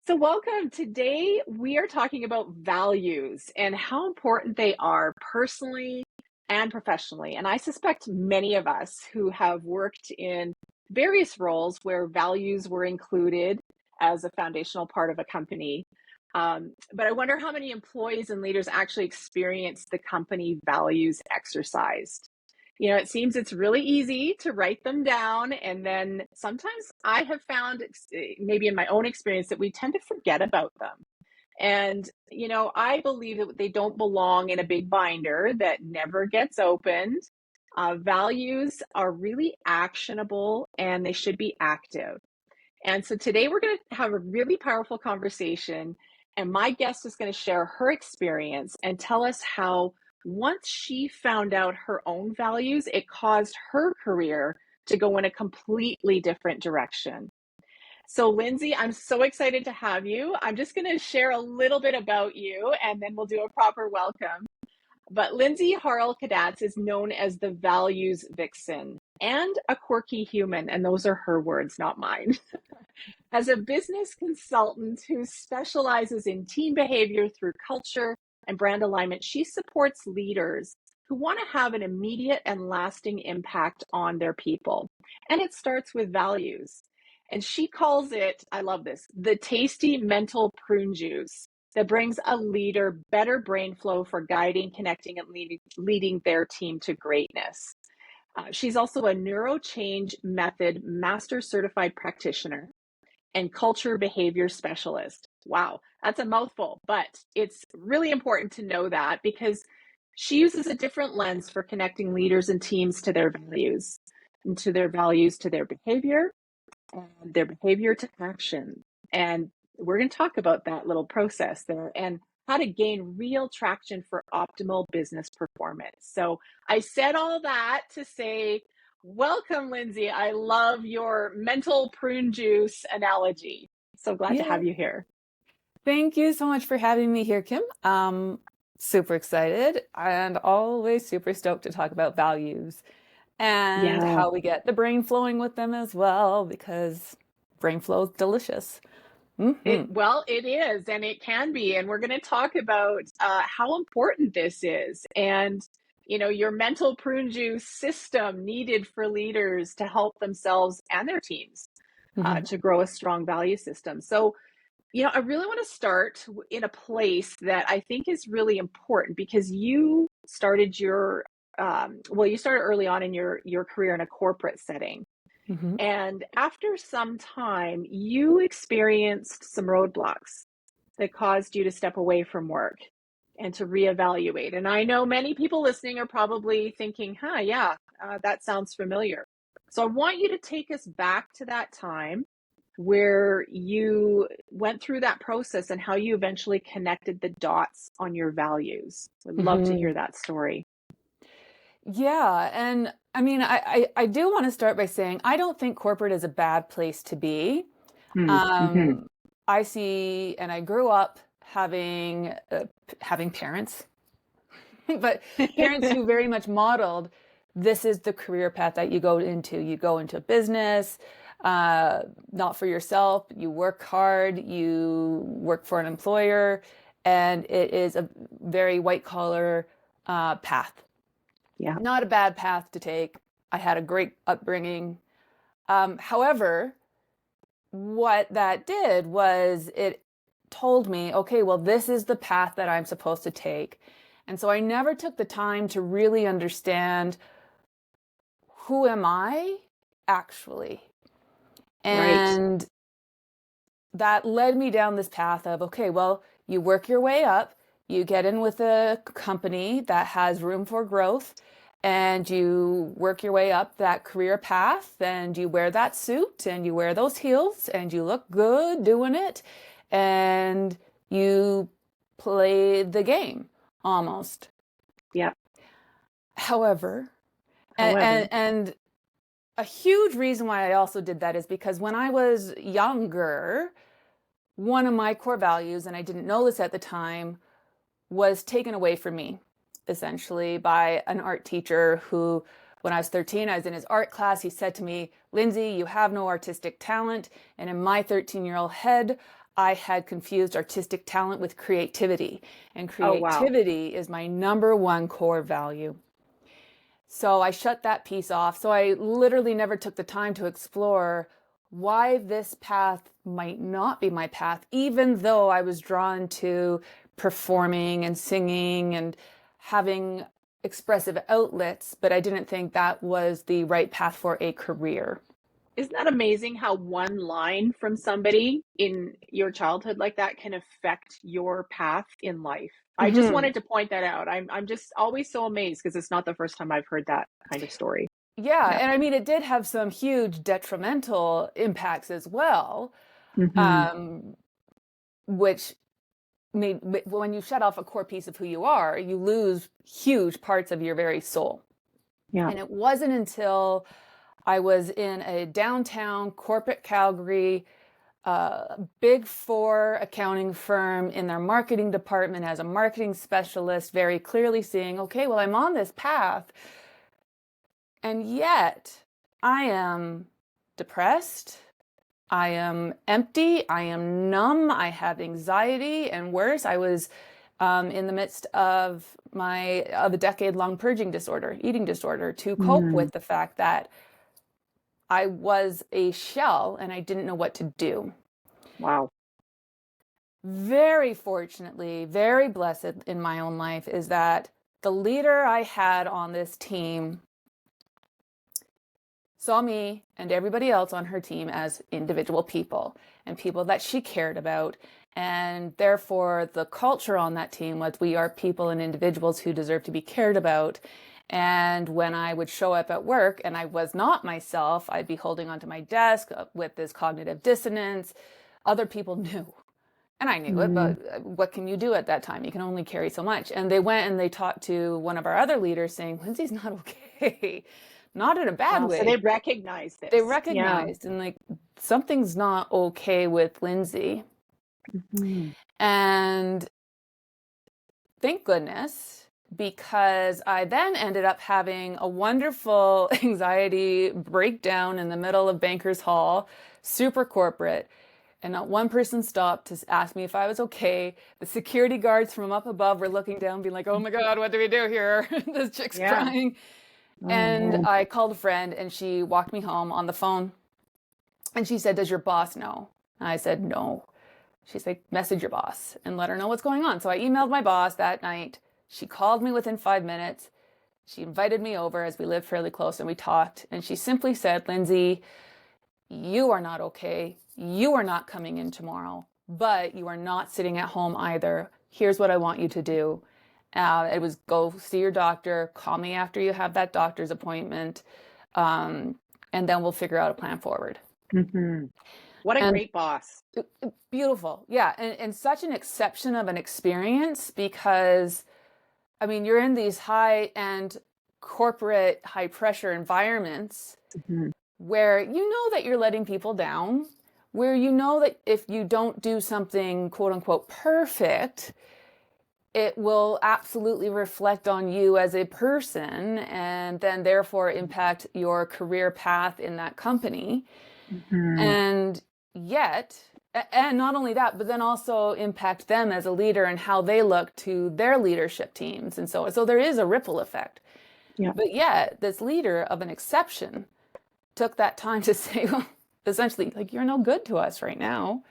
So, welcome. Today, we are talking about values and how important they are personally and professionally. And I suspect many of us who have worked in various roles where values were included as a foundational part of a company. But I wonder how many employees and leaders actually experience the company values exercised. It seems it's really easy to write them down. And then sometimes I have found, maybe in my own experience, that we tend to forget about them. And, I believe that they don't belong in a big binder that never gets opened. Values are really actionable and they should be active. And so today we're going to have a really powerful conversation. And my guest is going to share her experience and tell us how once she found out her own values, it caused her career to go in a completely different direction. So, Lindsay, I'm so excited to have you. I'm just going to share a little bit about you and then we'll do a proper welcome. But Lindsay Harle-Kadatz is known as the values vixen and a quirky human. And those are her words, not mine. As a business consultant who specializes in team behavior through culture and brand alignment, she supports leaders who want to have an immediate and lasting impact on their people. And it starts with values. And she calls it, I love this, the tasty mental prune juice that brings a leader better brain flow for guiding, connecting, and leading their team to greatness. She's also a neurochange method master certified practitioner and culture behavior specialist. Wow, that's a mouthful, but it's really important to know that because she uses a different lens for connecting leaders and teams to their values, and to their values to their behavior, and their behavior to action. And we're going to talk about that little process there and how to gain real traction for optimal business performance. So I said all that to say, welcome, Lindsay. I love your mental prune juice analogy. So glad to Yeah, have you here. thank you so much for having me here, Kim. Super excited and always super stoked to talk about values and Yeah. how we get the brain flowing with them as well, because brain flow is delicious. It is, and it can be. And we're going to talk about how important this is and, your mental prune juice system needed for leaders to help themselves and their teams Hmm. to grow a strong value system. So, I really want to start in a place that I think is really important because you started you started early on in your career in a corporate setting. Hmm. And after some time, you experienced some roadblocks that caused you to step away from work and to reevaluate. And I know many people listening are probably thinking, yeah, that sounds familiar. So I want you to take us back to that time where you went through that process and how you eventually connected the dots on your values. I'd love to Hmm. hear that story. Yeah, and I mean, I do want to start by saying I don't think corporate is a bad place to be. Mm-hmm. Um, I see, and I grew up having parents, but parents who very much modeled this is the career path that you go into. You go into business, not for yourself. You work hard, you work for an employer, and it is a very white collar path. Yeah. Not a bad path to take. I had a great upbringing. However, what that did was it told me, okay, well, this is the path that I'm supposed to take. And so I never took the time to really understand who am I actually? Right. And that led me down this path of, okay, well, you work your way up, you get in with a company that has room for growth, and you work your way up that career path, and you wear that suit, and you wear those heels, and you look good doing it, and you play the game almost. Yeah. However, and, However, and, and a huge reason why I also did that is because when I was younger, one of my core values, and I didn't know this at the time, was taken away from me essentially by an art teacher who, when I was 13, I was in his art class. He said to me, Lindsay, you have no artistic talent. And in my 13-year-old head, I had confused artistic talent with creativity, and Oh, wow. creativity is my number one core value. So I shut that piece off. So I literally never took the time to explore why this path might not be my path, even though I was drawn to performing and singing and having expressive outlets, but I didn't think that was the right path for a career. Isn't that amazing how one line from somebody in your childhood like that can affect your path in life? I just Mhm. wanted to point that out. I'm just always so amazed because it's not the first time I've heard that kind of story. Yeah, Yeah. and I mean, it did have some huge detrimental impacts as well, Hmm. um, which made when you shut off a core piece of who you are, you lose huge parts of your very soul. Yeah. And it wasn't until I was in a downtown corporate Calgary, big four accounting firm in their marketing department as a marketing specialist, very clearly seeing, okay, well, I'm on this path. And yet I am depressed. I am empty. I am numb. I have anxiety. And worse, I was in the midst of a decade-long purging disorder, eating disorder, to cope Mm. with the fact that I was a shell and I didn't know what to do. Wow. Very fortunately, very blessed in my own life is that the leader I had on this team saw me and everybody else on her team as individual people and people that she cared about. And therefore, the culture on that team was we are people and individuals who deserve to be cared about. And when I would show up at work and I was not myself, I'd be holding onto my desk with this cognitive dissonance. Other people knew. And I knew it, Mm. but what can you do at that time? You can only carry so much. And they went and they talked to one of our other leaders saying, Lindsay's not okay. Not in a bad Wow. So way. they recognize They this. Yeah. recognized and like something's not okay with Lindsay. Hmm. And thank goodness, because I then ended up having a wonderful anxiety breakdown in the middle of Bankers Hall, super corporate. And not one person stopped to ask me if I was okay. The security guards from up above were looking down, being like, oh my God, what do we do here? This chick's Yeah. crying. Oh, And man. I called a friend and she walked me home on the phone. And she said, does your boss know? And I said, no. She said, message your boss and let her know what's going on. So I emailed my boss that night. She called me within 5 minutes. She invited me over as we lived fairly close and we talked. And she simply said, Lindsay, you are not okay. You are not coming in tomorrow, but you are not sitting at home either. Here's what I want you to do. It was go see your doctor, call me after you have that doctor's appointment, and then we'll figure out a plan forward. Hmm. What a And great boss. beautiful. Yeah. And such an exception of an experience because, I mean, you're in these high end corporate, high pressure environments Hmm. where you know that you're letting people down, where you know that if you don't do something quote unquote perfect, it will absolutely reflect on you as a person and then therefore impact your career path in that company. Hmm. And yet, and not only that, but then also impact them as a leader and how they look to their leadership teams. And so there is a ripple effect. Yeah. But yet, this leader of an exception took that time to say, well, essentially, like, you're no good to us right now.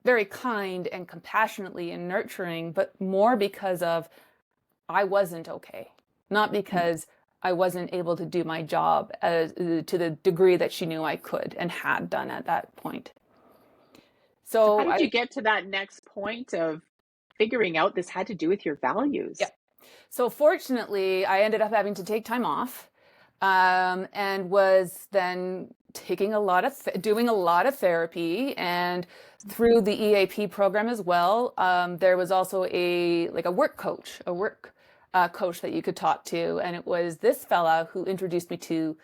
Very kind and compassionately and nurturing, but more because of I wasn't okay, not because I wasn't able to do my job to the degree that she knew I could and had done at that point. So how So did you get to that next point of figuring out this had to do with your yeah. values? So fortunately, I ended up having to take time off, and was then taking doing a lot of therapy, and through the EAP program as well. There was also a work coach, coach that you could talk to, and it was this fella who introduced me to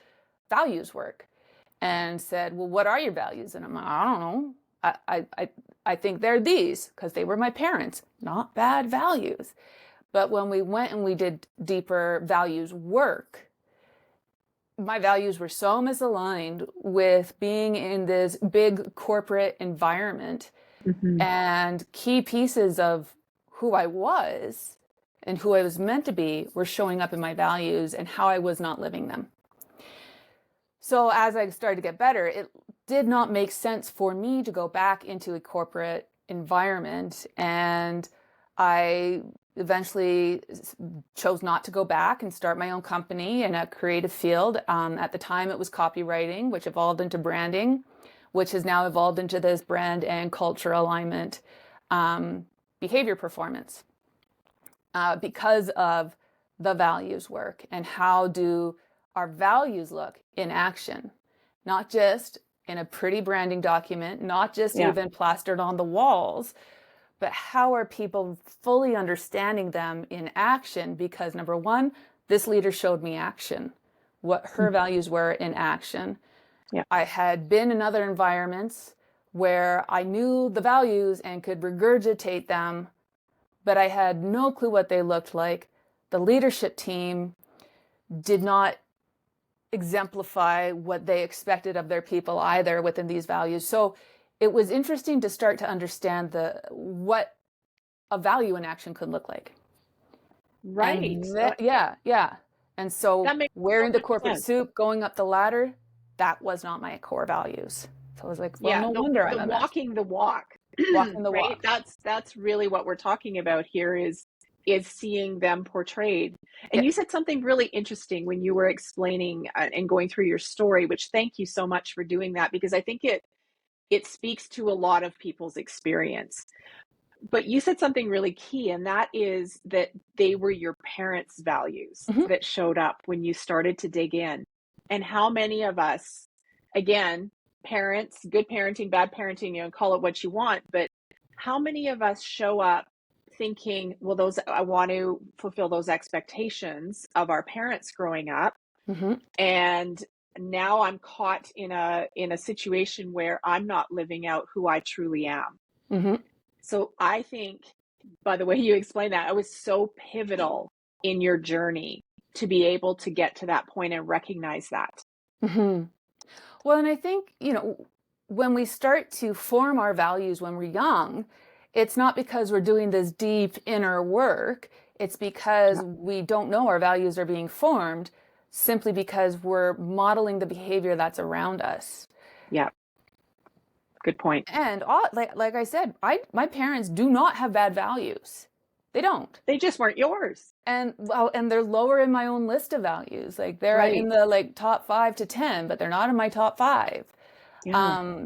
values work, and said, "Well, what are your values?" And I'm like, "I don't know. I think they're these because they were my parents. Not bad values." But when we went and we did deeper values work, my values were so misaligned with being in this big corporate environment Hmm. And key pieces of who I was and who I was meant to be were showing up in my values and how I was not living them. So as I started to get better, it did not make sense for me to go back into a corporate environment. And I eventually chose not to go back and start my own company in a creative field. At the time, it was copywriting, which evolved into branding, which has now evolved into this brand and culture alignment, behavior performance, because of the values work and how do our values look in action, not just in a pretty branding document, not just Yeah. even plastered on the walls, but how are people fully understanding them in action? Because number one, this leader showed me action, what her values were in action. Yeah. I had been in other environments where I knew the values and could regurgitate them, but I had no clue what they looked like. The leadership team did not exemplify what they expected of their people either within these values. So it was interesting to start to understand what a value in action could look like. Right. And yeah. And so That makes so wearing the much corporate sense. suit, going up the ladder, that was not my core values. So I was like, well, Yeah, no wonder the I'm a mess. walking the walk, Walking the right? walk. That's really what we're talking about here is seeing them portrayed. And Yeah. you said something really interesting when you were explaining and going through your story, which thank you so much for doing that because I think it speaks to a lot of people's experience. But you said something really key, and that is that they were your parents' values Hmm. that showed up when you started to dig in. And how many of us, again, parents, good parenting, bad parenting, call it what you want, but how many of us show up thinking, well, those I want to fulfill those expectations of our parents growing up, Hmm. and now I'm caught in a situation where I'm not living out who I truly am. Hmm. So I think, by the way you explained that, it was so pivotal in your journey to be able to get to that point and recognize that. Hmm. Well, and I think, when we start to form our values when we're young, it's not because we're doing this deep inner work. It's because Yeah. we don't know our values are being formed simply because we're modeling the behavior that's around us. Yeah. Good point. And like I said, my parents do not have bad values. They don't. They just weren't yours. And well, and they're lower in my own list of values. Like they're in Right. the top 5 to 10, but they're not in my top five. Yeah.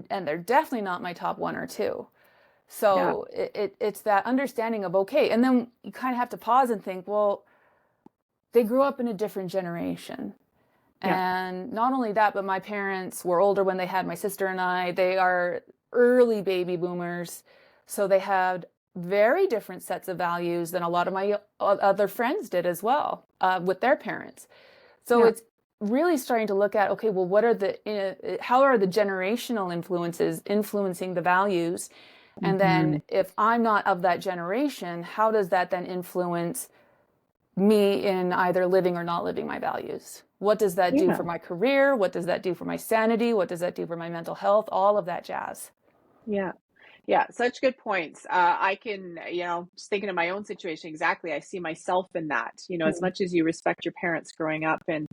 And they're definitely not my top one or two. Yeah. So it's that understanding of okay. And then you kind of have to pause and think, well, they grew up in a different generation. Yeah. And not only that, but my parents were older when they had my sister and I. They are early baby boomers. So they had very different sets of values than a lot of my other friends did as well, with their parents. So Yeah. it's really starting to look at, okay, well, how are the generational influences influencing the values? And Hmm. then if I'm not of that generation, how does that then influence me in either living or not living my values? What does that do Yeah. for my career? What does that do for my sanity? What does that do for my mental health? All of that jazz. Yeah. Yeah, such good points. I can, just thinking of my own situation, exactly. I see myself in that. As Mm-hmm. much as you respect your parents growing up and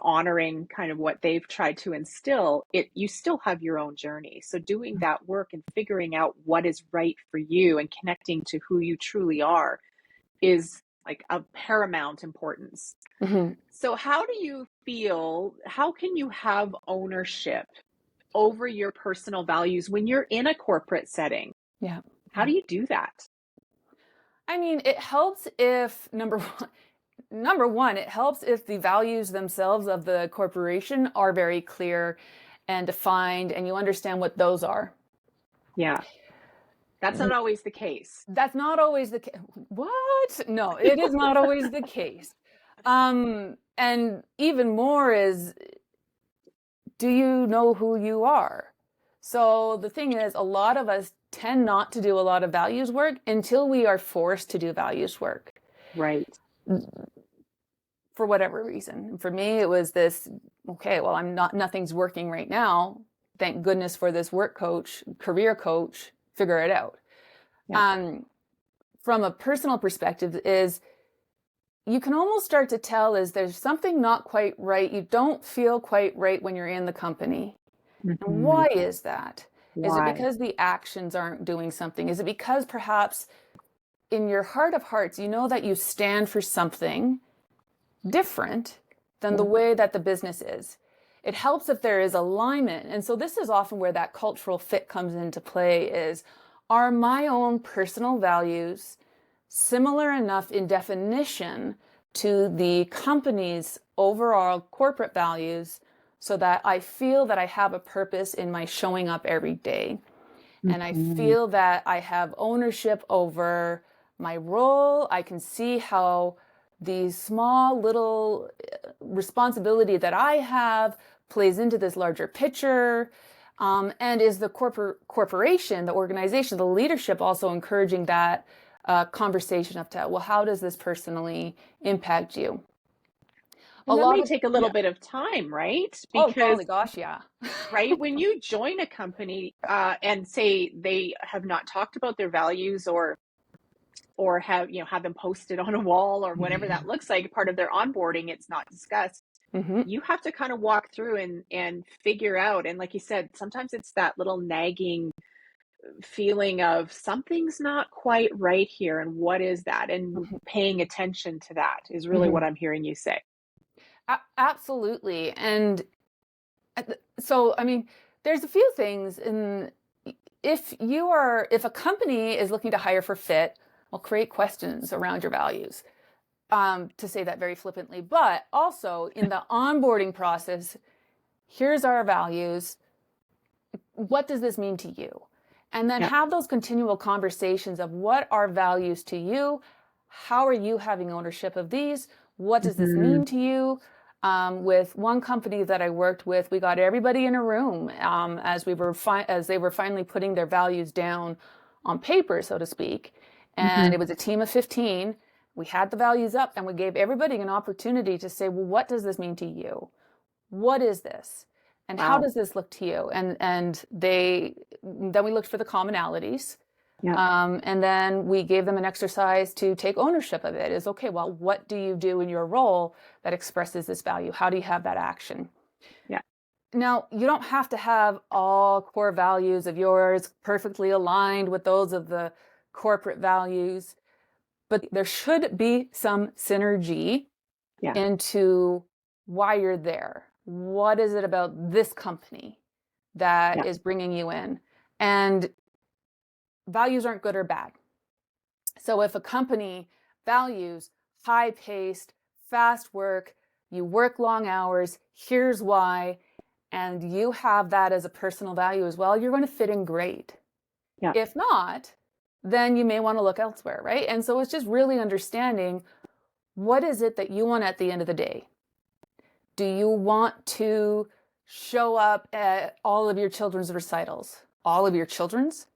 honoring kind of what they've tried to instill, you still have your own journey. So doing that work and figuring out what is right for you and connecting to who you truly are is like of paramount importance. Mm-hmm. So how do you feel? How can you have ownership over your personal values when you're in a corporate setting? Yeah. How Yeah. do you do that? I mean, it helps if number one, it helps if the values themselves of the corporation are very clear and defined, and you understand what those are. Yeah, that's not always the case. That's not always the case. What? No, it is not always the case. And even more is, do you know who you are? So the thing is, a lot of us tend not to do a lot of values work until we are forced to do values work Right. for whatever reason. For me, it was this, okay, well, nothing's working right now. thank goodness for this work coach, career coach, figure it out. Yeah. From a personal perspective is you can almost start to tell is there's something not quite right. You don't feel quite right when you're in the company. And Mm-hmm. why is that? Is it Why? because the actions aren't doing something? Is it because perhaps in your heart of hearts, you know that you stand for something different than the Yeah. way that the business is? It helps if there is alignment. And so this is often where that cultural fit comes into play is, are my own personal values similar enough in definition to the company's overall corporate values so that I feel that I have a purpose in my showing up every day? And I Mm-hmm. feel that I have ownership over my role. I can see how the small little responsibility that I have plays into this larger picture. And is the corporation, the organization, the leadership also encouraging that conversation up to, well, how does this personally impact you? A And that lot may of, take a little yeah. bit of time, right? Oh, Because golly gosh, yeah. right when you join a company and say they have not talked about their values or have have them posted on a wall or whatever that looks like part of their onboarding, it's not discussed. Mm-hmm. You have to kind of walk through and figure out, and like you said, sometimes it's that little nagging feeling of something's not quite right here, and what is that, and paying attention to that is really Mm-hmm. what I'm hearing you say. Absolutely. And so, I mean, there's a few things in if a company is looking to hire for fit, well, create questions around your values, to say that very flippantly. But also in the onboarding process, here's our values. What does this mean to you? And then Yeah. have those continual conversations of what are values to you? How are you having ownership of these? What does this Hmm. mean to you? With one company that I worked with, we got everybody in a room as they were finally putting their values down on paper, so to speak. Hmm. And it was a team of 15. We had the values up and we gave everybody an opportunity to say, well, what does this mean to you? What is this? And how Wow. does this look to you? And then we looked for the commonalities. Yeah. And then we gave them an exercise to take ownership of it. Is okay, well, what do you do in your role that expresses this value? How do you have that action? Yeah. Now, you don't have to have all core values of yours perfectly aligned with those of the corporate values, but there should be some synergy Yeah. into why you're there. What is it about this company that Yeah. is bringing you in? And values aren't good or bad. So if a company values high paced, fast work, you work long hours, here's why, and you have that as a personal value as well, you're going to fit in great. Yeah. If not, then you may want to look elsewhere, right? And so it's just really understanding what is it that you want at the end of the day. Do you want to show up at all of your children's recitals? All of your children's?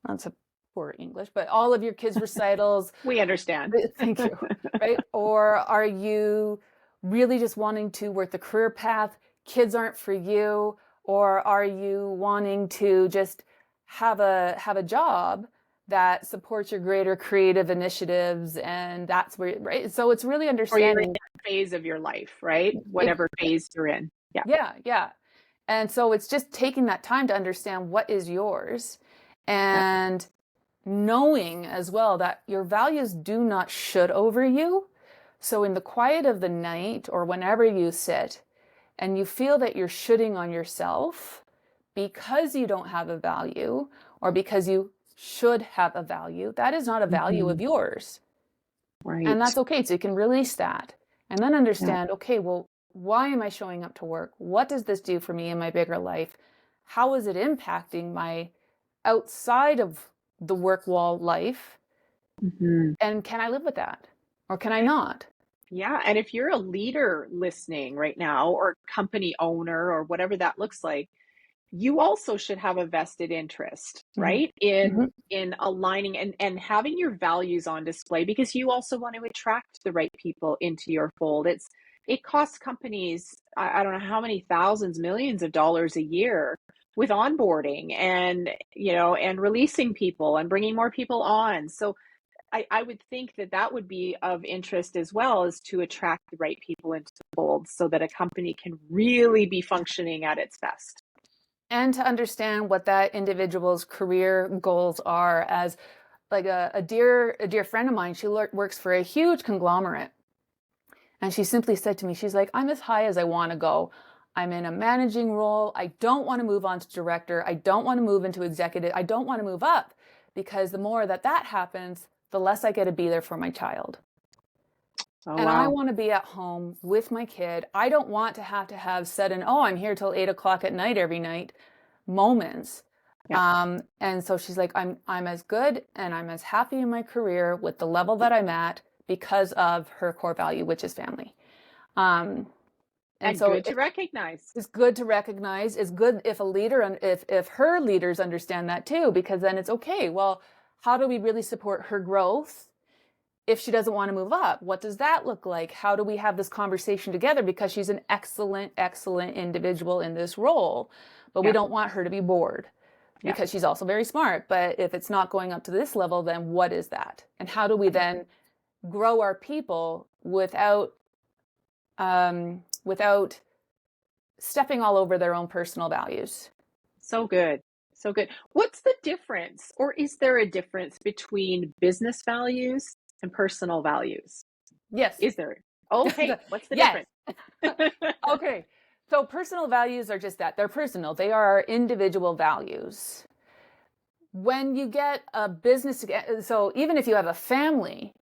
That's a poor English, but all of your kids' recitals. We understand. Thank you. Right? Or are you really just wanting to work the career path? Kids aren't for you. Or are you wanting to just have a job that supports your greater creative initiatives? And that's where, right? So it's really Or you're in understanding. that phase of your life, right? Whatever phase you're in. Yeah. Yeah, yeah. And so it's just taking that time to understand what is yours Yeah. and knowing as well that your values do not should over you. So in the quiet of the night or whenever you sit and you feel that you're shooting on yourself because you don't have a value or because you should have a value, that is not a value Hmm. of yours. And Right. that's okay. So you can release that and then Yeah. understand, okay, well, why am I showing up to work? What does this do for me in my bigger life? How is it impacting my outside of the work wall life? Hmm. And can I live with that? Or can I not? Yeah. And if you're a leader listening right now, or company owner, or whatever that looks like, you also should have a vested interest, Mm-hmm. right? Mm-hmm. In aligning and having your values on display, because you also want to attract the right people into your fold. It costs companies, I don't know how many thousands, millions of dollars a year with onboarding and, and releasing people and bringing more people on. So I would think that that would be of interest as well, as to attract the right people into the fold so that a company can really be functioning at its best. And to understand what that individual's career goals are. As like a dear friend of mine, she works for a huge conglomerate. And she simply said to me, she's like, I'm as high as I want to go. I'm in a managing role. I don't want to move on to director. I don't want to move into executive. I don't want to move up, because the more that happens, the less I get to be there for my child. Oh, And I wow. want to be at home with my kid. I don't want to have sudden, oh, I'm here till 8 o'clock at night every night moments. Yeah. And so she's like, I'm as good and I'm as happy in my career with the level that I'm at because of her core value, which is family. And so Good to recognize. it's good to recognize. It's good if a leader and if her leaders understand that too, because then it's okay. Well, how do we really support her growth if she doesn't want to move up? What does that look like? How do we have this conversation together? Because she's an excellent, excellent individual in this role, but we don't want her to be bored, because she's also very smart. But if it's not going up to this level, then what is that? And how do we then grow our people without stepping all over their own personal values? So good. So good. What's the difference, or is there a difference between business values and personal values? Yes. Is there? Okay. What's the Yes. difference? Okay. So personal values are just that. They're personal. They are our individual values. When you get a business, so even if you have a family,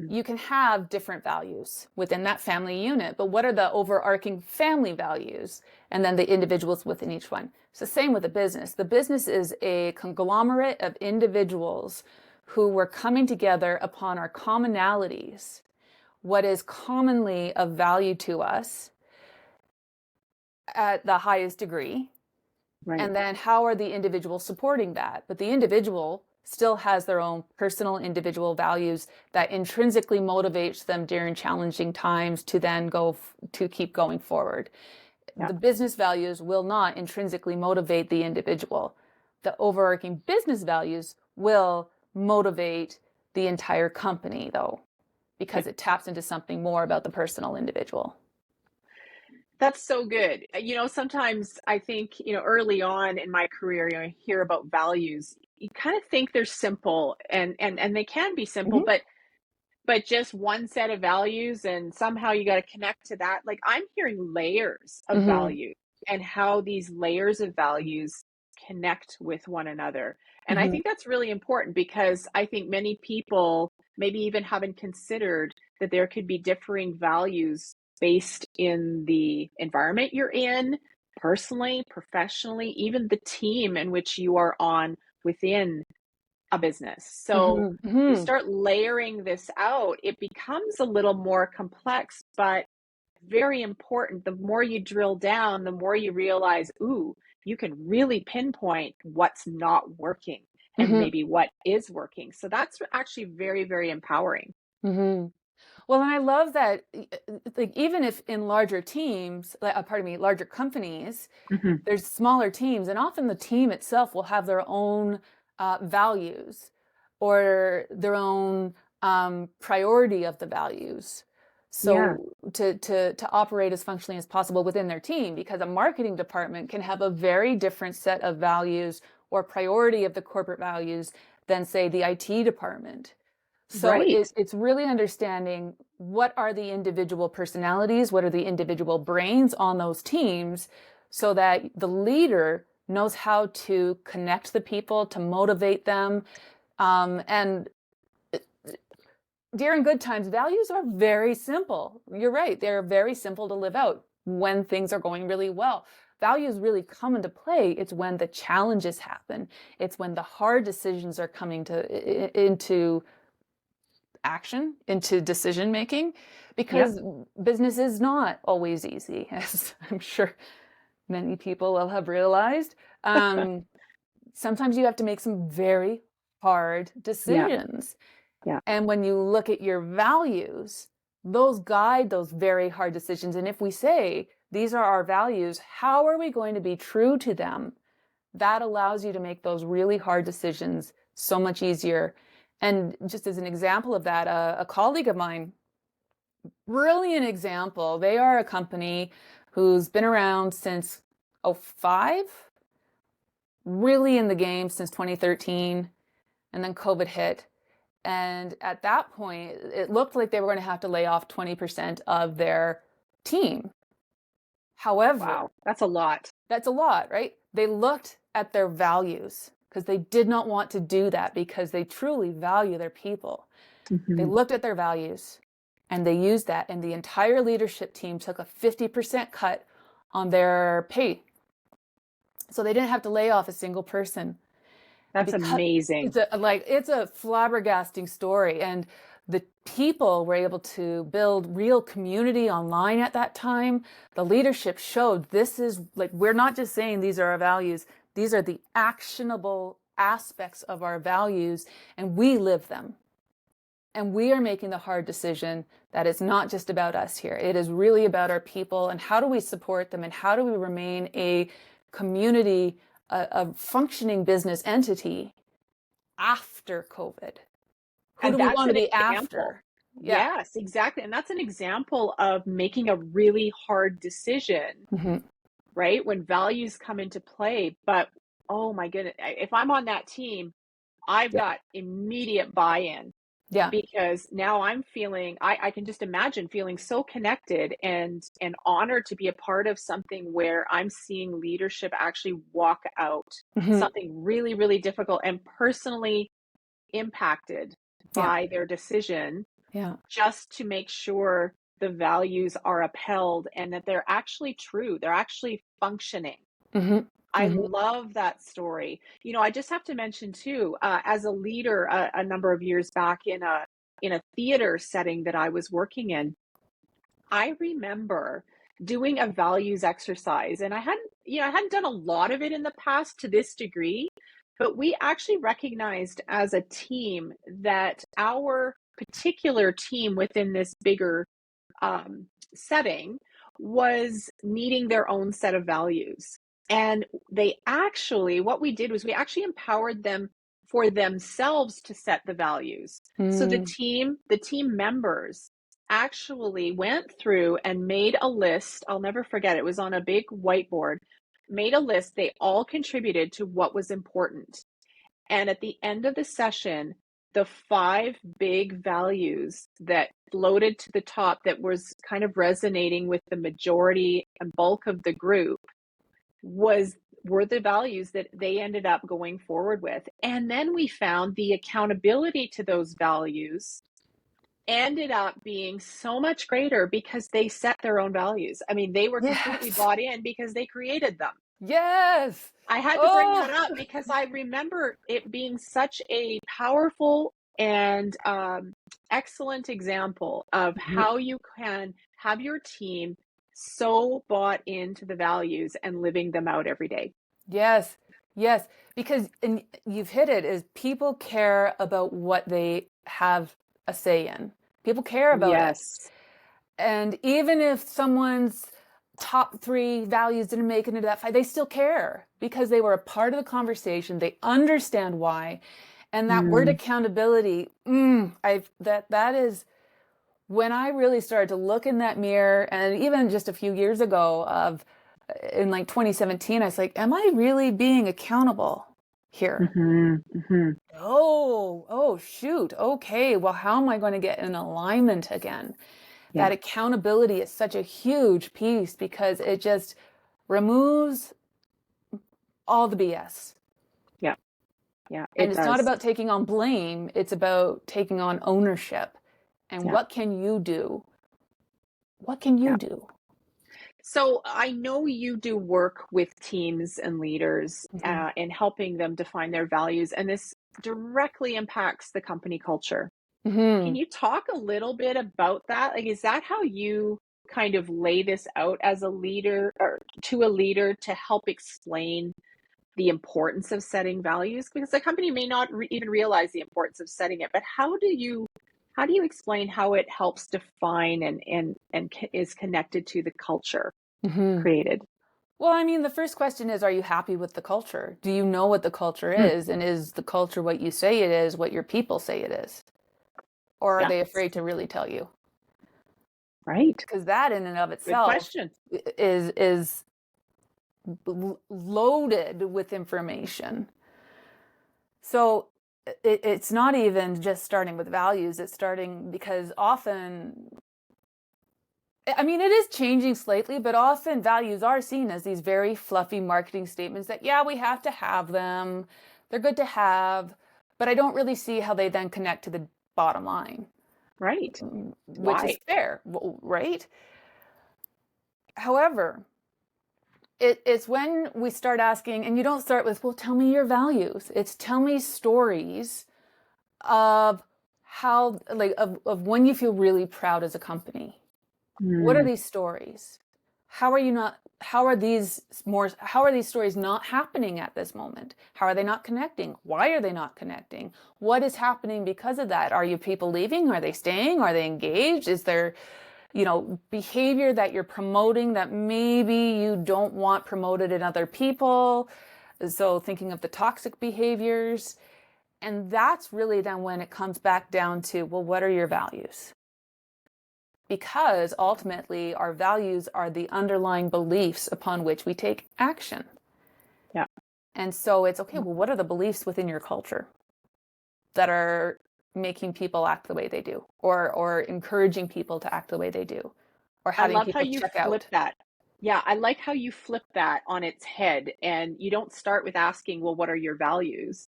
you can have different values within that family unit, but what are the overarching family values? And then the individuals within each one. It's the same with a business. The business is a conglomerate of individuals who were coming together upon our commonalities, what is commonly of value to us at the highest degree. Right. And then how are the individuals supporting that? But the individual still has their own personal individual values that intrinsically motivates them during challenging times to then to keep going forward. Yeah. The business values will not intrinsically motivate the individual. The overarching business values will motivate the entire company, though, because it taps into something more about the personal individual. That's so good. Sometimes I think, early on in my career, I hear about values. You kind of think they're simple, and they can be simple, Mm-hmm. but just one set of values, and somehow you got to connect to that. Like, I'm hearing layers of Mm-hmm. value and how these layers of values connect with one another. And I Mm-hmm. think that's really important, because I think many people maybe even haven't considered that there could be differing values based in the environment you're in, personally, professionally, even the team in which you are on within a business. So Mm-hmm. you Mm-hmm. start layering this out, it becomes a little more complex, but very important. The more you drill down, the more you realize, ooh, you can really pinpoint what's not working and Mm-hmm. maybe what is working. So that's actually very, very empowering. Mm-hmm. Well, and I love that, like, even if in larger teams, larger companies, Mhm. there's smaller teams, and often the team itself will have their own values or their own priority of the values. Yeah, So to operate as functionally as possible within their team, because a marketing department can have a very different set of values or priority of the corporate values than, say, the IT department. So right. it's really understanding what are the individual personalities, what are the individual brains on those teams, so that the leader knows how to connect the people, to motivate them. And during good times, values are very simple. You're right. They're very simple to live out when things are going really well. Values really come into play. It's when the challenges happen. It's when the hard decisions are coming into action, into decision making, Yeah. because business is not always easy, as I'm sure many people will have realized. Sometimes you have to make some very hard Yeah. decisions. Yeah. And when you look at your values, those guide those very hard decisions. And if we say, these are our values, how are we going to be true to them that allows you to make those really hard decisions so much easier. And just as an example of that, a colleague of mine, brilliant example, they are a company who's been around since '05, really in the game since 2013, and then COVID hit. And at that point, it looked like they were going to have to lay off 20% of their team. However, Wow, that's a lot. that's a lot, right? They looked at their values because they did not want to do that because they truly value their people. They Mm-hmm. looked at their values and they used that, and the entire leadership team took a 50% cut on their pay. So they didn't have to lay off a single person. And That's because amazing. it's a flabbergasting story, and the people were able to build real community online at that time. The leadership showed this is like, we're not just saying these are our values, these are the actionable aspects of our values, and we live them. And we are making the hard decision that it's not just about us here. It is really about our people, and how do we support them, and how do we remain a community, a functioning business entity after COVID? Who And do we that's want to an be example. after? Yeah. Yes, exactly. And that's an example of making a really hard decision, Mm-hmm. right? When values come into play. But oh my goodness, if I'm on that team, I've Yeah. got immediate buy-in Yeah. because now I'm feeling, I can just imagine feeling so connected and honored to be a part of something where I'm seeing leadership actually walk out Mm-hmm. something really, really difficult and personally impacted Yeah. by their decision, Yeah. just to make sure the values are upheld and that they're actually true, they're actually functioning. Mm-hmm. I Mm-hmm. love that story. You know, I just have to mention too, as a leader, a number of years back in a theater setting that I was working in, I remember doing a values exercise, and I hadn't done a lot of it in the past to this degree, but we actually recognized as a team that our particular team within this bigger setting was needing their own set of values. And what we did was we actually empowered them for themselves to set the values. So Mm. the team members actually went through and made a list. I'll never forget. It was on a big whiteboard, made a list. They all contributed to what was important. And at the end of the session, the five big values that floated to the top that was kind of resonating with the majority and bulk of the group were the values that they ended up going forward with. And then we found the accountability to those values ended up being so much greater because they set their own values. I mean, they were completely Yes. bought in because they created them. Yes. I had to bring that Oh. up because I remember it being such a powerful and excellent example of Mhm. how you can have your team so bought into the values and living them out every day. Yes. Yes. Because, and you've hit it, is people care about what they have a say in. People care about it. Yes. And even if someone's top three values didn't make it into that fight, they still care because they were a part of the conversation. They understand why. And that word Mm, accountability, that is when I really started to look in that mirror, and even just a few years ago in like 2017, I was like, am I really being accountable here? mhm. Oh, shoot. Okay. Well, how am I going to get in alignment again? Yeah. That accountability is such a huge piece because it just removes all the BS. Yeah. Yeah. And It it's not does. about taking on blame, it's about taking on ownership. And Yeah. what can you do? What can you Yeah. do? So I know you do work with teams and leaders Mm-hmm. in helping them define their values, and this directly impacts the company culture. Can Mm-hmm. you talk a little bit about that? Like, is that how you kind of lay this out as a leader or to a leader to help explain the importance of setting values? Because the company may not even realize the importance of setting it, but how do you explain how it helps define and is connected to the culture Mm-hmm. created? Well, I mean, the first question is, are you happy with the culture? Do you know what the culture Hmm. is? And is the culture what you say it is, what your people say it is? Or are Yeah, they afraid to really tell you? right. Because that in and of Good itself question. is loaded with information. So it's not even just starting with values, it's starting because often, I mean, it is changing slightly, but often values are seen as these very fluffy marketing statements that, yeah, we have to have them. They're good to have, but I don't really see how they then connect to the bottom line, Right. which is Why? fair, right? However, it's when we start asking, and you don't start with, well, tell me your values. It's tell me stories of how, like, of when you feel really proud as a company. What are Hmm. these stories? How are you not, how are these stories not happening at this moment? How are they not connecting? Why are they not connecting? What is happening because of that? Are you people leaving? Are they staying? Are they engaged? Is there, behavior that you're promoting that maybe you don't want promoted in other people? So thinking of the toxic behaviors. And that's really then when it comes back down to, well, what are your values? Because ultimately our values are the underlying beliefs upon which we take action. Yeah. And so it's okay, well, what are the beliefs within your culture that are making people act the way they do, or encouraging people to act the way they do, or I having love how people you check flip out? that. Yeah, I like how you flip that on its head and you don't start with asking, well, what are your values?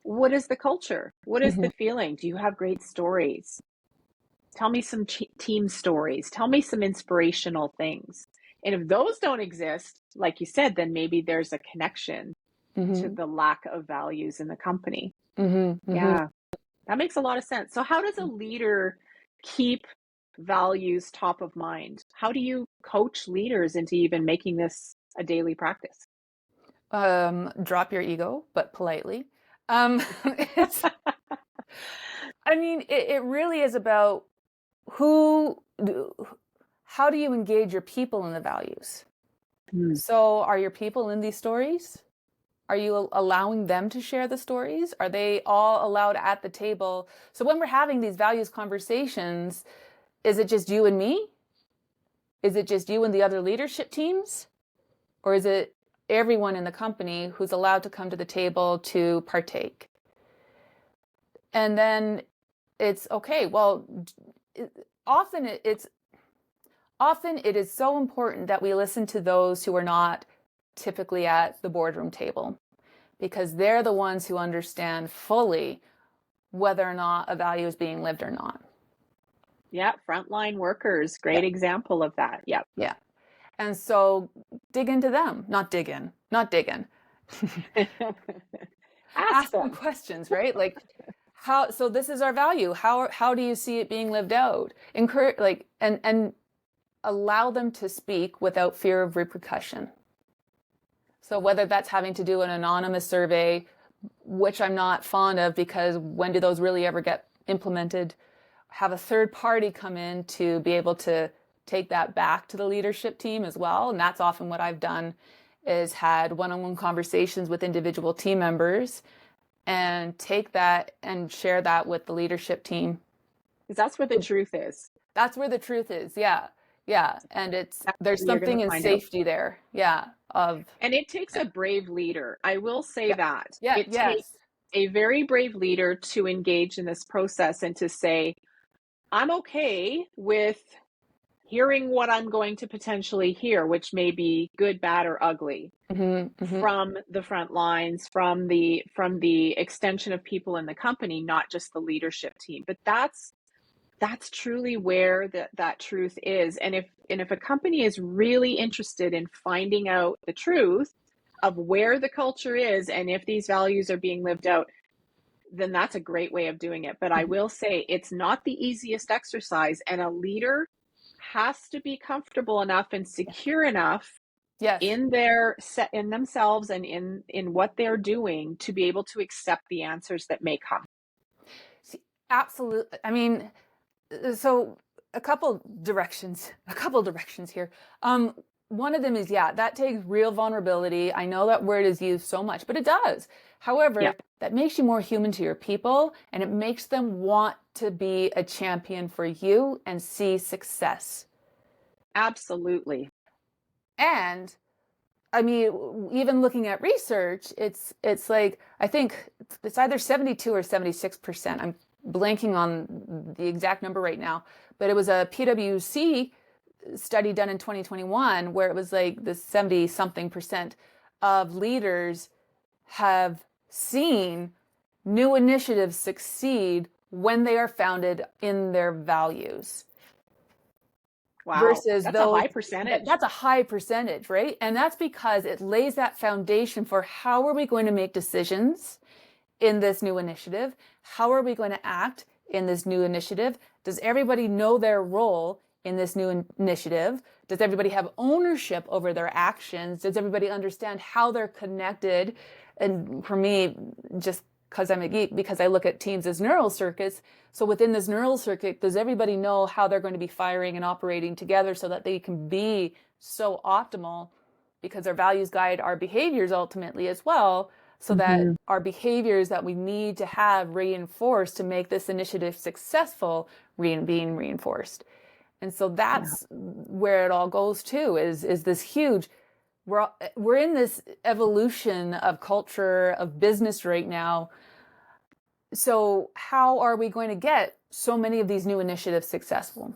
What is the culture? What is Mm-hmm, the feeling? Do you have great stories? Tell me some team stories. Tell me some inspirational things. And if those don't exist, like you said, then maybe there's a connection to mm-hmm, the lack of values in the company. mm-hmm, mm-hmm. Yeah, that makes a lot of sense. So, how does a leader keep values top of mind? How do you coach leaders into even making this a daily practice? Drop your ego, but politely. It's, I mean, it really is about who, how do you engage your people in the values? Hmm. So, are your people in these stories? Are you allowing them to share the stories? Are they all allowed at the table? So, when we're having these values conversations, is it just you and me? Is it just you and the other leadership teams? Or is it everyone in the company who's allowed to come to the table to partake? And then it's okay. Well, often it is so important that we listen to those who are not typically at the boardroom table, because they're the ones who understand fully whether or not a value is being lived or not. Yeah, frontline workers, Yeah. great example of that. Yep. Yeah. And so dig into them, not dig in. Ask Ask them them. questions, right? Like, how, so this is our value. How do you see it being lived out? Encourage, like, and allow them to speak without fear of repercussion. So whether that's having to do an anonymous survey, which I'm not fond of, because when do those really ever get implemented? Have a third party come in to be able to take that back to the leadership team as well. And that's often what I've done, is had one-on-one conversations with individual team members and take that and share that with the leadership team. Because that's where the truth is. That's where the truth is. Yeah. Yeah. And That's there's where you're going something to in find out. safety there. Yeah. Of, And it takes yeah. a brave leader. I will say Yeah. that. Yeah. It takes Yes. a very brave leader to engage in this process and to say, I'm okay with hearing what I'm going to potentially hear, which may be good, bad, or ugly, Mm-hmm, mm-hmm. from the front lines, from the extension of people in the company, not just the leadership team. But that's truly where that truth is. And if a company is really interested in finding out the truth of where the culture is and if these values are being lived out, then that's a great way of doing it. But I will say it's not the easiest exercise, and a leader has to be comfortable enough and secure enough Yes. in their set in themselves and in what they're doing to be able to accept the answers that may come. See, absolutely. I mean, so a couple directions here. one of them is, yeah, that takes real vulnerability. I know that word is used so much, but it does. Yeah, However, that makes you more human to your people, and it makes them want to be a champion for you and see success. absolutely. And I mean, even looking at research, it's like, I think it's either 72 or 76%. I'm blanking on the exact number right now, but it was a PwC study done in 2021 where it was like the 70 something percent of leaders have seen new initiatives succeed when they are founded in their values Wow, versus that's a those high percentage. that's a high percentage, right? And that's because it lays that foundation for how are we going to make decisions in this new initiative? How are we going to act in this new initiative? Does everybody know their role in this new initiative? Does everybody have ownership over their actions? Does everybody understand how they're connected? And for me, just because I'm a geek, because I look at teams as neural circuits. So within this neural circuit, does everybody know how they're going to be firing and operating together so that they can be so optimal? Because our values guide our behaviors ultimately as well, so that Mm-hmm. our behaviors that we need to have reinforced to make this initiative successful being reinforced. And so Yeah. that's where it all goes to is this huge, we're in this evolution of culture, of business right now. So how are we going to get so many of these new initiatives successful?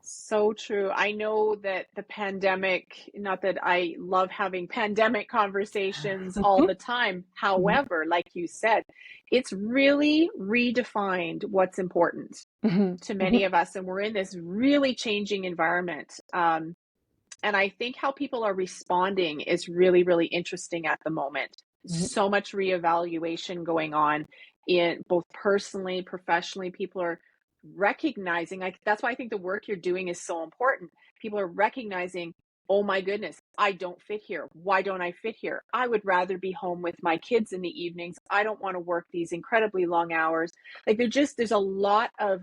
So true. I know that the pandemic, not that I love having pandemic conversations all the time. Mhm. However, like you said, it's really redefined what's important Mhm. to many Mhm. of us. And we're in this really changing environment. And I think how people are responding is really, really interesting at the moment. Mhm. So much reevaluation going on in both personally, professionally. People are recognizing, like, that's why I think the work you're doing is so important. People are recognizing, oh my goodness, I don't fit here. Why don't I fit here? I would rather be home with my kids in the evenings. I don't want to work these incredibly long hours. Like, there's a lot of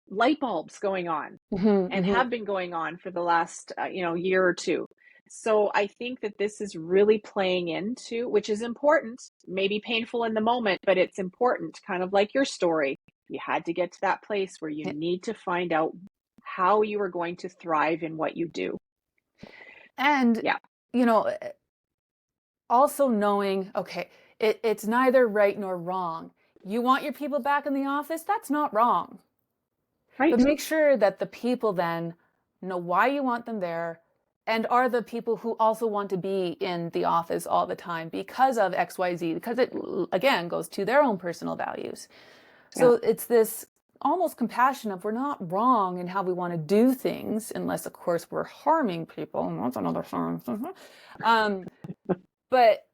light bulbs going on Mhm. and Mhm. have been going on for the last year or two. So I think that this is really playing into, which is important, maybe painful in the moment, but it's important, kind of like your story. You had to get to that place where you Yeah. need to find out how you are going to thrive in what you do. And Yeah. you know, also knowing, okay, it's neither right nor wrong. You want your people back in the office? That's not wrong. But Right. make sure that the people then know why you want them there and are the people who also want to be in the office all the time because of XYZ, because it, again, goes to their own personal values. Yeah. So it's this almost compassion of we're not wrong in how we want to do things, unless, of course, we're harming people. And that's another thing. um, but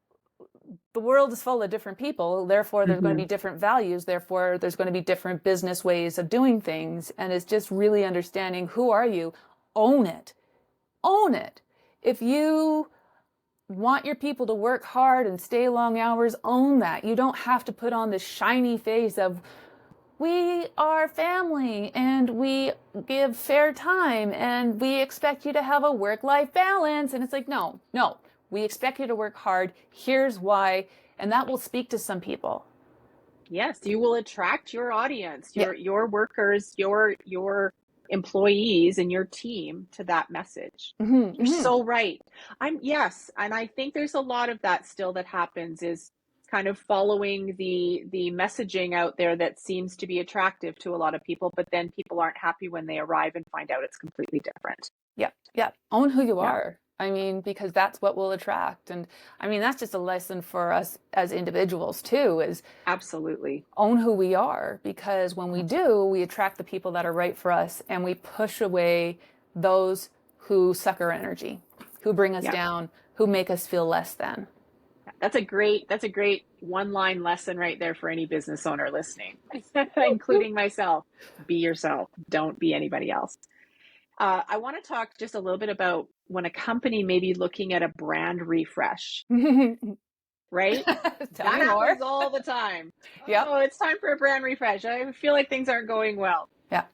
the world is full of different people, therefore there's going to Hmm. be different values, therefore there's going to be different business ways of doing things, and it's just really understanding who are you. Own it. Own it. If you want your people to work hard and stay long hours, own that. You don't have to put on this shiny face of we are family and we give fair time and we expect you to have a work-life balance. And it's like, no, no, we expect you to work hard. Here's why. And that will speak to some people. Yes, you will attract your audience, Yeah. your workers, your employees and your team to that message. Hmm. You're Hmm. so right. Yes, and I think there's a lot of that still that happens is kind of following the messaging out there that seems to be attractive to a lot of people, but then people aren't happy when they arrive and find out it's completely different. Yeah. Yeah. Own who you Yeah, are. I mean, because that's what will attract. And I mean, that's just a lesson for us as individuals too, is absolutely. own who we are, because when we do, we attract the people that are right for us and we push away those who suck our energy, who bring us Yeah. down, who make us feel less than. That's a great one-line lesson right there for any business owner listening, including myself. Be yourself. Don't be anybody else. I want to talk just a little bit about when a company may be looking at a brand refresh, right? Tell That me more. happens all the time. Yep. Oh, it's time for a brand refresh. I feel like things aren't going well. Yeah.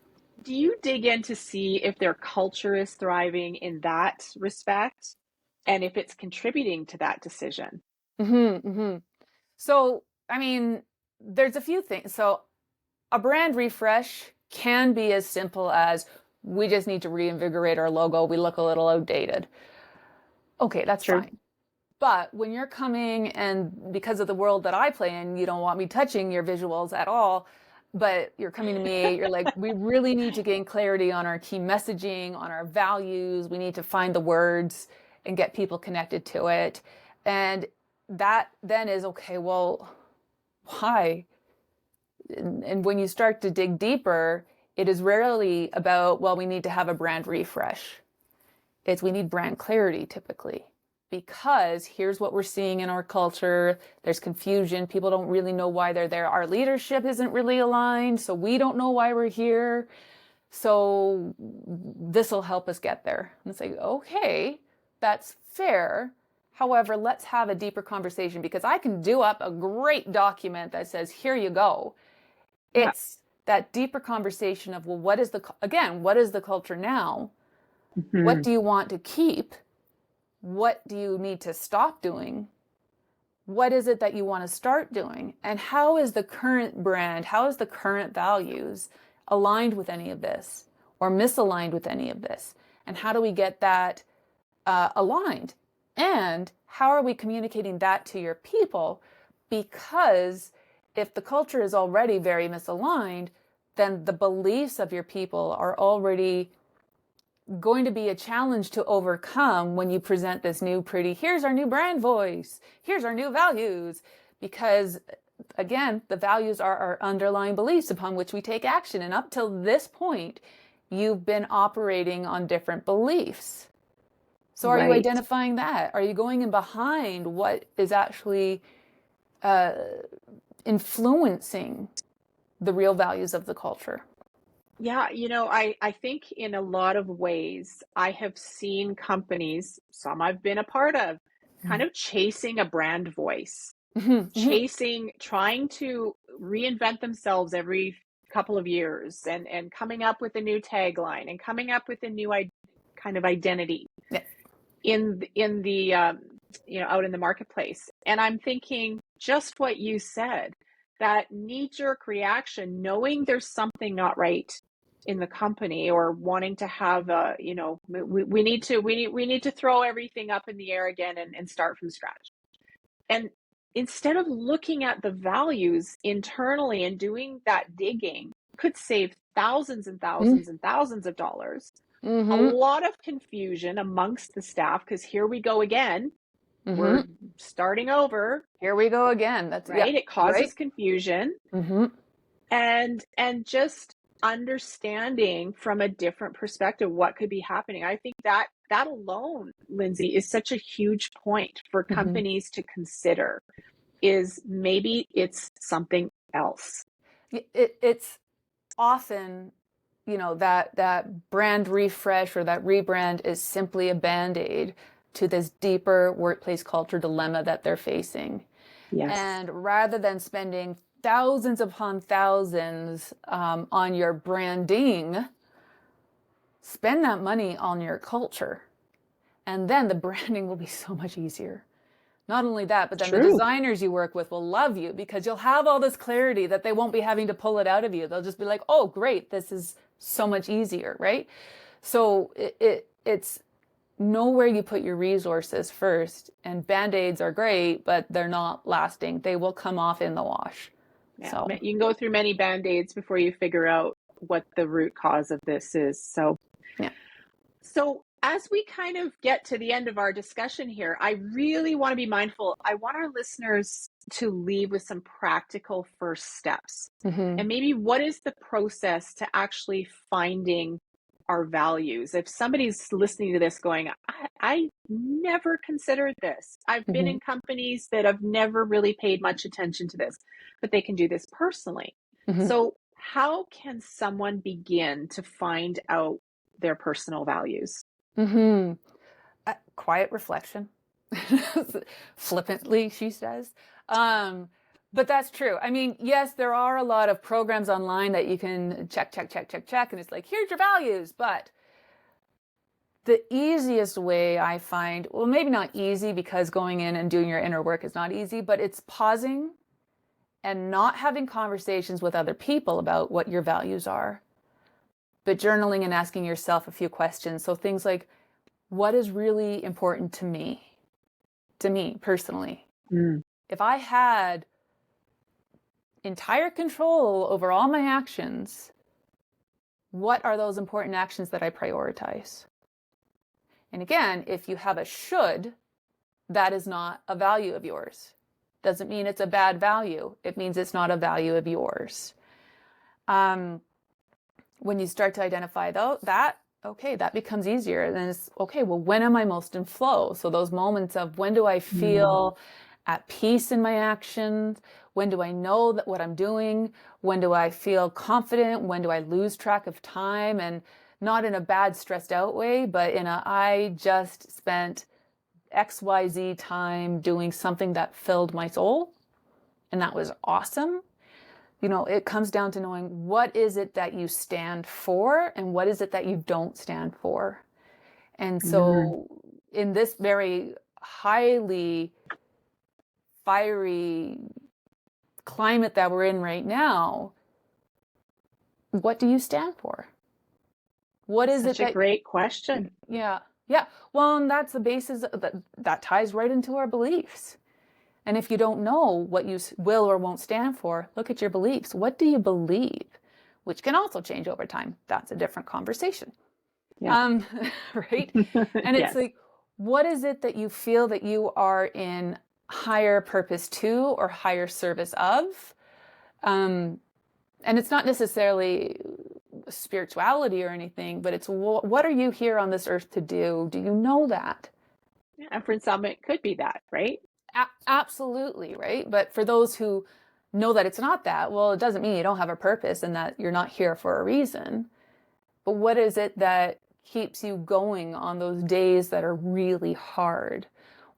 do you dig in to see if their culture is thriving in that respect and if it's contributing to that decision? So, I mean, there's a few things. So, a brand refresh can be as simple as we just need to reinvigorate our logo. We look a little outdated. Okay, that's True. fine. But when you're coming and because of the world that I play in, you don't want me touching your visuals at all, but you're coming to me, you're like, we really need to gain clarity on our key messaging, on our values. We need to find the words and get people connected to it. And that then is okay, well, why? And when you start to dig deeper, it is rarely about, well, we need to have a brand refresh. It's we need brand clarity typically, because here's what we're seeing in our culture. There's confusion. People don't really know why they're there. Our leadership isn't really aligned, so we don't know why we're here. So this will help us get there. And it's like, okay, that's fair. However, let's have a deeper conversation, because I can do up a great document that says, here you go. Yeah. It's that deeper conversation of, well, what is the culture now? What do you want to keep? What do you need to stop doing? What is it that you want to start doing? And how is the current brand, how is the current values aligned with any of this or misaligned with any of this? And how do we get that aligned? And how are we communicating that to your people? Because if the culture is already very misaligned, then the beliefs of your people are already going to be a challenge to overcome when you present this new pretty, here's our new brand voice, here's our new values. Because again, the values are our underlying beliefs upon which we take action. And up till this point, you've been operating on different beliefs. So are you Right. identifying that? Are you going in behind what is actually influencing the real values of the culture? Yeah, I think in a lot of ways, I have seen companies, some I've been a part of, kind of chasing a brand voice, trying to reinvent themselves every couple of years and coming up with a new tagline and coming up with a new kind of identity Yeah. in the out in the marketplace. And I'm thinking just what you said, that knee-jerk reaction, knowing there's something not right in the company, or wanting to have we need to throw everything up in the air again and start from scratch. And instead of looking at the values internally and doing that digging, could save thousands and thousands and thousands of dollars. A Mm-hmm. lot of confusion amongst the staff, because here we go again. Mm-hmm. We're starting over, Here we go again. That's, yeah, right? It right. causes confusion. Mm-hmm. And just understanding from a different perspective what could be happening. I think that alone, Lindsay, is such a huge point for Mm-hmm. companies to consider, is maybe it's something else. It's often, that brand refresh or that rebrand is simply a band-aid to this deeper workplace culture dilemma that they're facing. Yes. And rather than spending thousands upon thousands on your branding, spend that money on your culture. And then the branding will be so much easier. Not only that, but then the True. designers you work with will love you because you'll have all this clarity that they won't be having to pull it out of you. They'll just be like, oh, great, this is so much easier, right? So it's know where you put your resources first. And Band-Aids are great, but they're not lasting. They will come off in the wash. Yeah. So, You can go through many band-aids before you figure out what the root cause of this is. yeah. So as we kind of get to the end of our discussion here, I really want to be mindful. I want our listeners to leave with some practical first steps. Mm-hmm. And maybe what is the process to actually finding our values? If somebody's listening to this going, I never considered this. I've been Mm-hmm. in companies that have never really paid much attention to this, but they can do this personally. Mm-hmm. So how can someone begin to find out their personal values? Mm-hmm. Quiet reflection. Flippantly, she says. But that's true. I mean, yes, there are a lot of programs online that you can check, check, check, check, check, and it's like, here's your values. But the easiest way I find, well, maybe not easy because going in and doing your inner work is not easy, but it's pausing and not having conversations with other people about what your values are, but journaling and asking yourself a few questions. So things like, what is really important to me personally? Mm. If I had entire control over all my actions, what are those important actions that I prioritize? And again, if you have a should, that is not a value of yours. Doesn't mean it's a bad value. It means it's not a value of yours. When you start to identify that, okay, that becomes easier. And then it's, okay, well, when am I most in flow? So those moments of when do I feel at peace in my actions? When do I know that what I'm doing? When do I feel confident? When do I lose track of time? And not in a bad, stressed out way, but in a, I just spent XYZ time doing something that filled my soul. And that was awesome. You know, it comes down to knowing what is it that you stand for and what is it that you don't stand for. And so in this very highly fiery climate that we're in right now, what do you stand for? What is Such it a that, great question. yeah. Well, and that's the basis that ties right into our beliefs. And if you don't know what you will or won't stand for, look at your beliefs. What do you believe? Which can also change over time. That's a different conversation. Yeah. Right? And it's Yes. like, what is it that you feel that you are in higher purpose to or higher service of? And it's not necessarily spirituality or anything, but it's what are you here on this earth to do? Do you know that? Yeah, and for some, it could be that, right? Absolutely, right? But for those who know that it's not that, well, it doesn't mean you don't have a purpose and that you're not here for a reason. But what is it that keeps you going on those days that are really hard?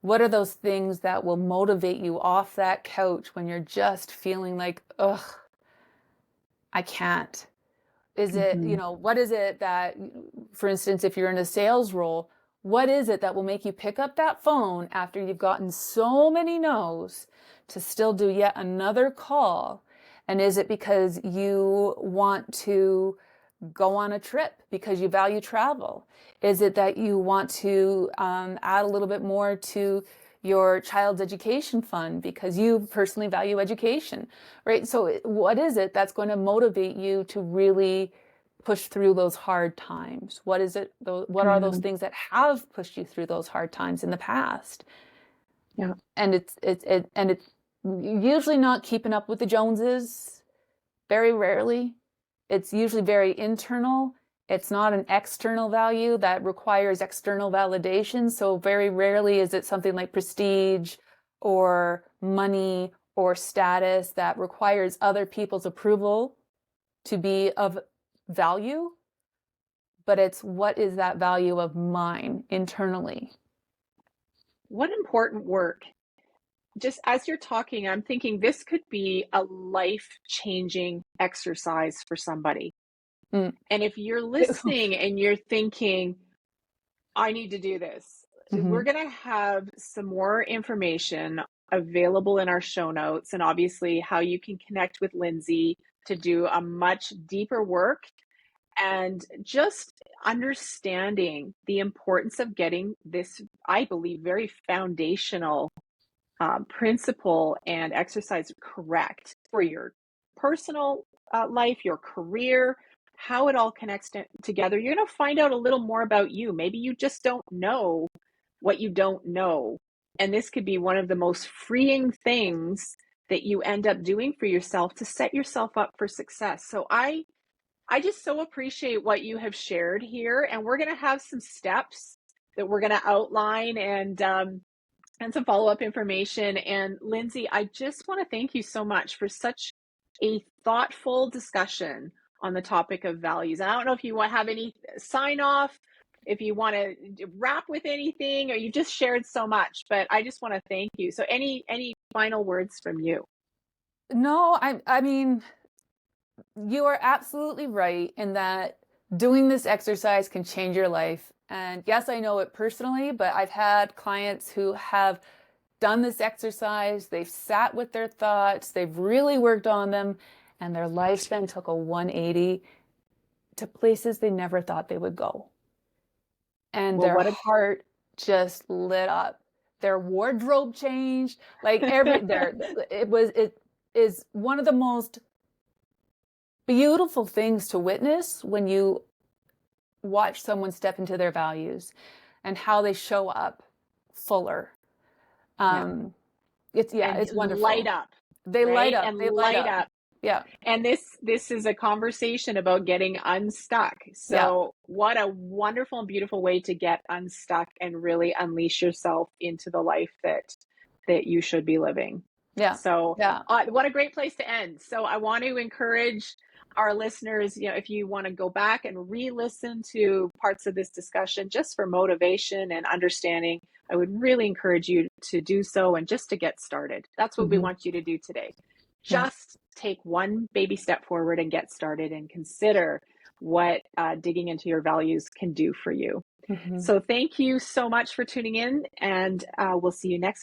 What are those things that will motivate you off that couch when you're just feeling like, ugh, I can't? Is it, Mm-hmm. what is it that, for instance, if you're in a sales role, what is it that will make you pick up that phone after you've gotten so many no's to still do yet another call? And is it because you want to go on a trip because you value travel? Is it that you want to add a little bit more to your child's education fund because you personally value education, right? So what is it that's going to motivate you to really push through those hard times? What is it? What are those things that have pushed you through those hard times in the past? Yeah. And it's usually not keeping up with the Joneses. Very rarely. It's usually very internal. It's not an external value that requires external validation. So very rarely is it something like prestige or money or status that requires other people's approval to be of value. But it's what is that value of mine internally? What important work. Just as you're talking, I'm thinking this could be a life-changing exercise for somebody. Mm. And if you're listening and you're thinking, I need to do this, we're going to have some more information available in our show notes, and obviously how you can connect with Lindsay to do a much deeper work and just understanding the importance of getting this, I believe, very foundational principle and exercise correct for your personal life, your career, how it all connects together. You're going to find out a little more about you. Maybe you just don't know what you don't know. And this could be one of the most freeing things that you end up doing for yourself to set yourself up for success. So I just so appreciate what you have shared here. And we're going to have some steps that we're going to outline and some follow-up information. And Lindsay, I just want to thank you so much for such a thoughtful discussion on the topic of values. I don't know if you want to have any sign off, if you want to wrap with anything, or you just shared so much, but I just want to thank you. So any final words from you? No, I mean, you are absolutely right in that doing this exercise can change your life. And yes, I know it personally, but I've had clients who have done this exercise, they've sat with their thoughts, they've really worked on them, and their life then took a 180 to places they never thought they would go. And Well, their what a heart just lit up. Their wardrobe changed, like every there it is one of the most beautiful things to witness when you watch someone step into their values and how they show up fuller. yeah, Um, and it's light wonderful. up, They light right? up. And They light light up. up. Yeah. And this is a conversation about getting unstuck. Yeah. So what a wonderful and beautiful way to get unstuck and really unleash yourself into the life that you should be living. Yeah. So Yeah. what a great place to end. So I want to encourage our listeners, if you want to go back and re-listen to parts of this discussion just for motivation and understanding, I would really encourage you to do so and just to get started. That's what we Hmm. want you to do today. Yeah. Just take one baby step forward and get started and consider what digging into your values can do for you. Hmm. So thank you so much for tuning in, and we'll see you next